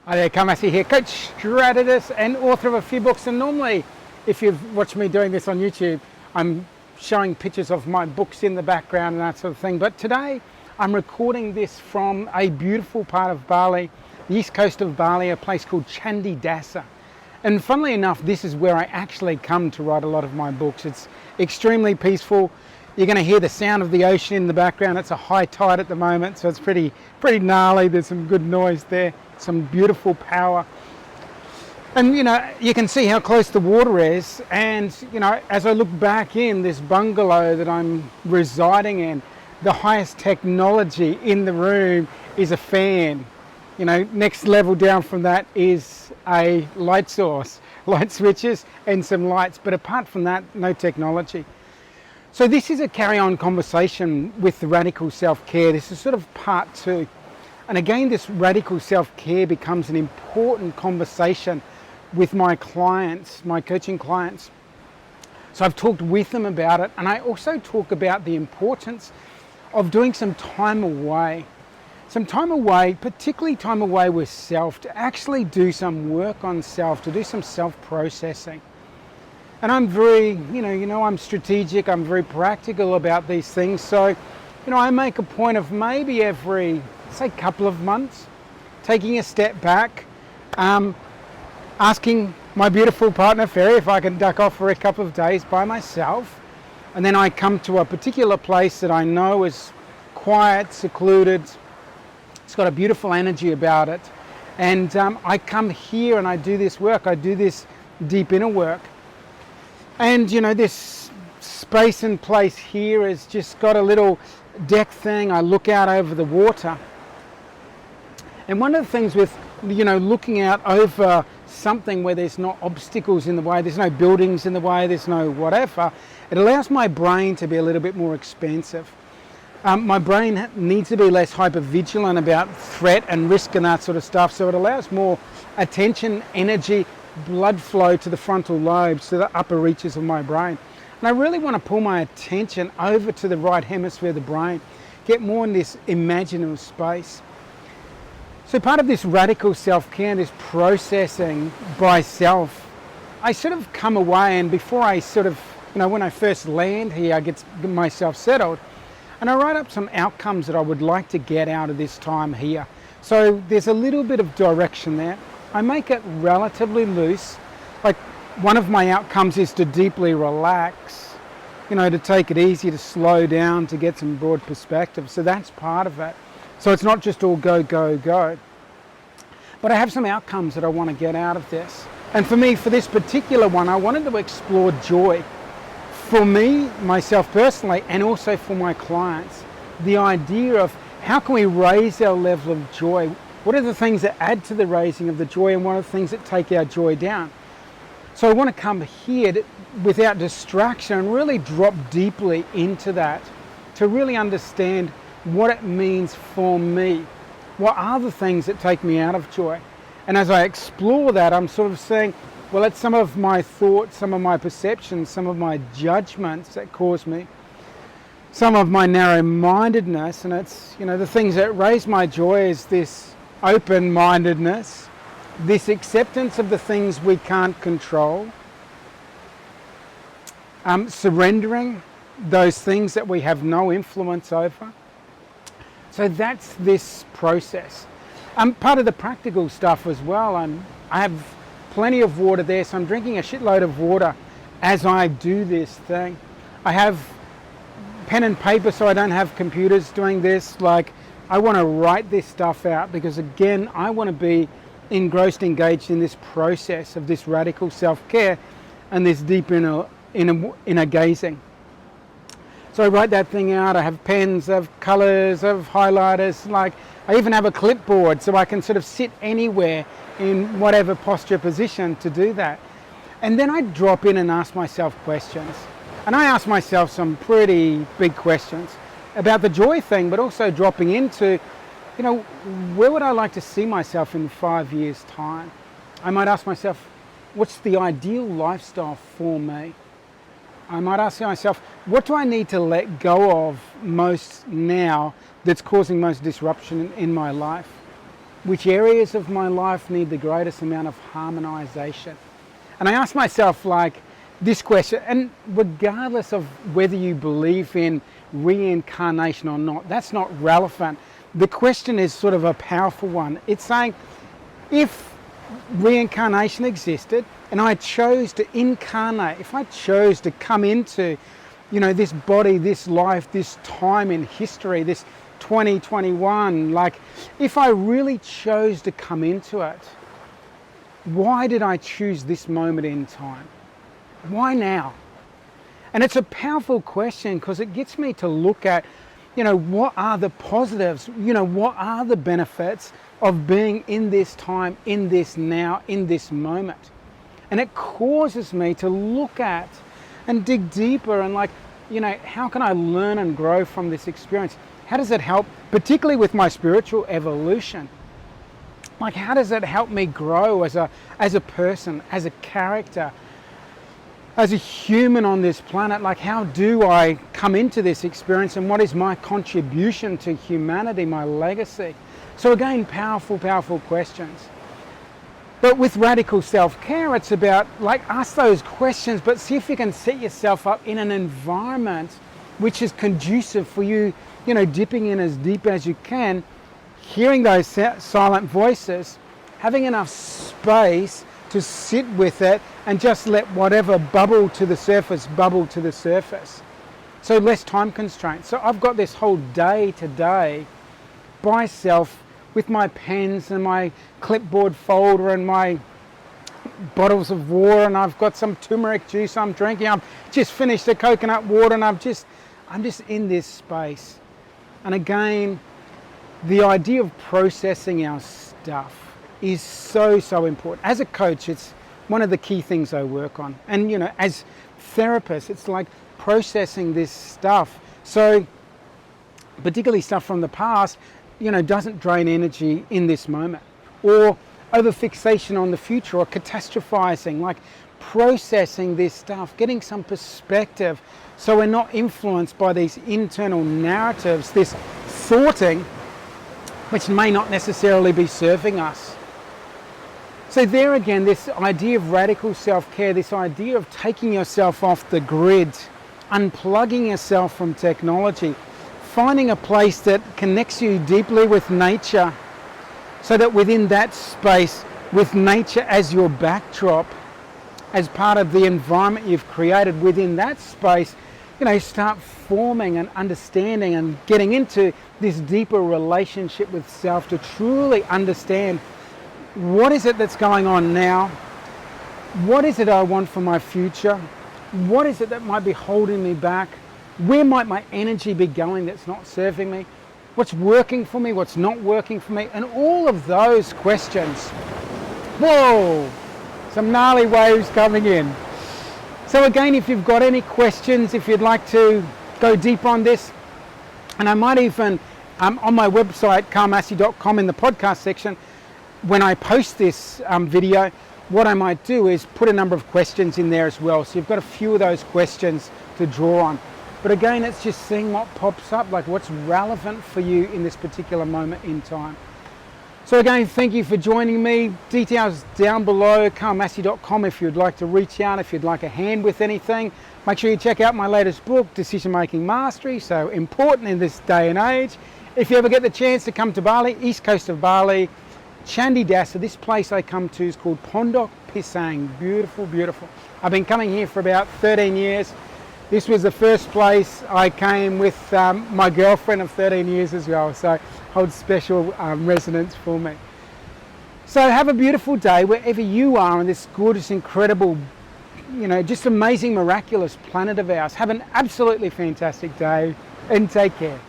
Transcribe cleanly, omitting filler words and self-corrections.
Hi there, Massy here, coach, strategist and author of a few books. And normally, if you've watched me doing this on YouTube, I'm showing pictures of my books in the background and that sort of thing. But today, I'm recording this from a beautiful part of Bali, the East Coast of Bali, a place called Candi Dasa. And funnily enough, this is where I actually come to write a lot of my books. It's extremely peaceful. You're going to hear the sound of the ocean in the background. It's a high tide at the moment, so it's pretty gnarly. There's some good noise there, some beautiful power. And you can see how close the water is. And as I look back in this bungalow that I'm residing in, the highest technology in the room is a fan. Next level down from that is a light source, light switches and some lights. But apart from that, no technology. So this is a carry-on conversation with the radical self-care. This is sort of part two. And again, this radical self-care becomes an important conversation with my clients, my coaching clients. So I've talked with them about it, and I also talk about the importance of doing some time away. Some time away, particularly time away with self, to actually do some work on self, to do some self-processing. And I'm very, I'm strategic, I'm very practical about these things. So, I make a point of maybe every, say, couple of months, taking a step back, asking my beautiful partner, Ferry, if I can duck off for a couple of days by myself. And then I come to a particular place that I know is quiet, secluded. It's got a beautiful energy about it. And I come here and I do this work. I do this deep inner work. And this space and place here has just got a little deck thing. I look out over the water. And one of the things with, looking out over something where there's no obstacles in the way, there's no buildings in the way, there's no whatever, it allows my brain to be a little bit more expansive. My brain needs to be less hyper-vigilant about threat and risk and that sort of stuff. So it allows more attention, energy, blood flow to the frontal lobes, to the upper reaches of my brain. And I really want to pull my attention over to the right hemisphere of the brain, get more in this imaginative space. So part of this radical self-care, this processing by self, I sort of come away, and before I when I first land here, I get myself settled, and I write up some outcomes that I would like to get out of this time here. So there's a little bit of direction there. I make it relatively loose. Like, one of my outcomes is to deeply relax, to take it easy, to slow down, to get some broad perspective. So that's part of it. So it's not just all go, go, go. But I have some outcomes that I want to get out of this. And for me, for this particular one, I wanted to explore joy. For me, myself personally, and also for my clients, the idea of how can we raise our level of joy? What are the things that add to the raising of the joy, and what are the things that take our joy down? So I want to come here without distraction and really drop deeply into that to really understand what it means for me. What are the things that take me out of joy? And as I explore that, I'm sort of saying, well, it's some of my thoughts, some of my perceptions, some of my judgments that cause me, some of my narrow-mindedness, and it's, the things that raise my joy is this open-mindedness, this acceptance of the things we can't control, surrendering those things that we have no influence over. So that's this process. Part of the practical stuff as well, I have plenty of water there, so I'm drinking a shitload of water as I do this thing. I have pen and paper, so I don't have computers doing this. I want to write this stuff out because, again, I want to be engrossed, engaged in this process of this radical self-care and this deep inner gazing. So I write that thing out. I have pens, I have colours, I have highlighters. I even have a clipboard so I can sort of sit anywhere in whatever posture position to do that. And then I drop in and ask myself questions. And I ask myself some pretty big questions about the joy thing, but also dropping into, where would I like to see myself in 5 years' time? I might ask myself, what's the ideal lifestyle for me? I might ask myself, what do I need to let go of most now that's causing most disruption in my life? which areas of my life need the greatest amount of harmonization? And I ask myself like this question, and regardless of whether you believe in reincarnation or not, that's not relevant. The question is sort of a powerful one. It's saying, if reincarnation existed and I chose to incarnate, if I chose to come into, this body, this life, this time in history, this 2021, like if I really chose to come into it, why did I choose this moment in time? Why now? And it's a powerful question because it gets me to look at, what are the positives, what are the benefits of being in this time, in this now, in this moment. And it causes me to look at and dig deeper and how can I learn and grow from this experience? How does it help, particularly with my spiritual evolution? Like, how does it help me grow as a person, as a character, as a human on this planet? Like, how do I come into this experience and what is my contribution to humanity, my legacy? So again, powerful, powerful questions. But with radical self-care, it's about ask those questions, but see if you can set yourself up in an environment which is conducive for you, dipping in as deep as you can, hearing those silent voices, having enough space to sit with it and just let whatever bubble to the surface. So less time constraints. So I've got this whole day today by self with my pens and my clipboard folder and my bottles of water, and I've got some turmeric juice I'm drinking. I've just finished the coconut water and I'm just in this space. And again, the idea of processing our stuff is so, so important. As a coach, it's one of the key things I work on. And, as therapists, it's like processing this stuff. So, particularly stuff from the past, doesn't drain energy in this moment. Or over-fixation on the future or catastrophizing, like processing this stuff, getting some perspective so we're not influenced by these internal narratives, this thoughting, which may not necessarily be serving us. So there again, this idea of radical self-care, this idea of taking yourself off the grid, unplugging yourself from technology, finding a place that connects you deeply with nature, so that within that space, with nature as your backdrop, as part of the environment you've created within that space, start forming and understanding and getting into this deeper relationship with self to truly understand what is it that's going on now, what is it I want for my future, what is it that might be holding me back, where might my energy be going that's not serving me, what's working for me, what's not working for me, and all of those questions. Whoa, some gnarly waves coming in. So again, if you've got any questions, if you'd like to go deep on this, and I might even, on my website, carlmassy.com, in the podcast section, when I post this video, what I might do is put a number of questions in there as well. So you've got a few of those questions to draw on. But again, it's just seeing what pops up, like what's relevant for you in this particular moment in time. So again, thank you for joining me. Details down below, carlmassy.com, if you'd like to reach out, if you'd like a hand with anything. Make sure you check out my latest book, Decision Making Mastery, so important in this day and age. If you ever get the chance to come to Bali, East Coast of Bali, Candi Dasa, this place I come to is called Pondok Pisang. Beautiful, beautiful. I've been coming here for about 13 years. This was the first place I came with my girlfriend of 13 years as well, so holds special resonance for me. So have a beautiful day wherever you are on this gorgeous, incredible, just amazing, miraculous planet of ours. Have an absolutely fantastic day and take care.